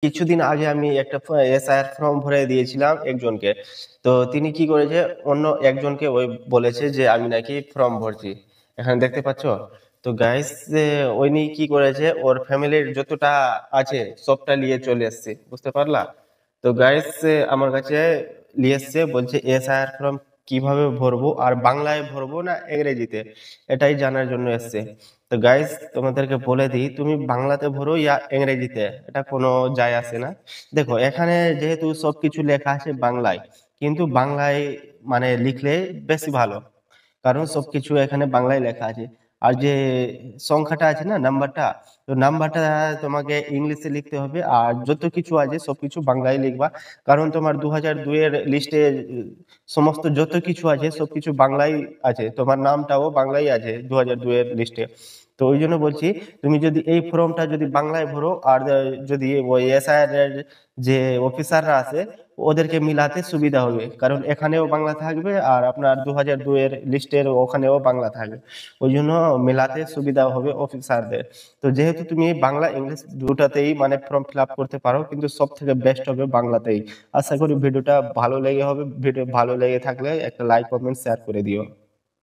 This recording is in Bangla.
কিছুদিন আগে আমি একটা এসআইআর ফর্ম ভরে দিয়েছিলাম একজনকে। তো তিনি কি করেছে, অন্য একজনকে ওই বলেছে যে আমি নাকি ফর্ম ভরছি, এখানে দেখতে পাচ্ছ। তো গাইস, ওই নিয়ে কি করেছে, ওর ফ্যামিলির যতটা আছে সবটা নিয়ে চলে এসছে, বুঝতে পারলা? তো গাইস, আমার কাছে নিয়ে এসছে, বলছে এসআইআর ফর্ম কিভাবে ভরবো, আর বাংলায় ভরবো না ইংরেজিতে, এটাই জানার জন্য এসছে। তো গাইস, তোমাদেরকে বলে দিই, তুমি বাংলাতে ভরো ইয়া ইংরেজিতে, এটা কোনো যায় আসে না। দেখো, এখানে যেহেতু সবকিছু লেখা আছে বাংলায়, কিন্তু বাংলায় মানে লিখলে বেশি ভালো, কারণ সবকিছু এখানে বাংলায় লেখা আছে। আর যে সংখ্যাটা আছে না, নাম্বারটা, তো নাম্বারটা তোমাকে ইংলিশে লিখতে হবে, আর যত কিছু আছে সবকিছু বাংলায় লিখবা। কারণ তোমার 2002 এর লিস্টে সমস্ত যত কিছু আছে সবকিছু বাংলায় আছে, তোমার নামটাও বাংলায় আছে 2002 এর লিস্টে। তো ওই জন্য বলছি, তুমি যদি এই ফর্মটা যদি বাংলায় ভরো, আর যদি ওই এসআইআর এর যে অফিসাররা আছে ওদেরকে মিলাতে সুবিধা হবে, কারণ এখানেও বাংলা থাকবে আর আপনার 2002 এর লিস্টের ওখানেও বাংলা থাকবে। ওই জন্য মেলাতে সুবিধা হবে অফিসারদের। তো যেহেতু তুমি বাংলা ইংলিশ দুটাতেই মানে ফর্ম ফিল আপ করতে পারো, কিন্তু সব থেকে বেস্ট হবে বাংলাতেই। আশা করি ভিডিওটা ভালো লেগে হবে। ভিডিও ভালো লেগে থাকলে একটা লাইক কমেন্ট শেয়ার করে দিও।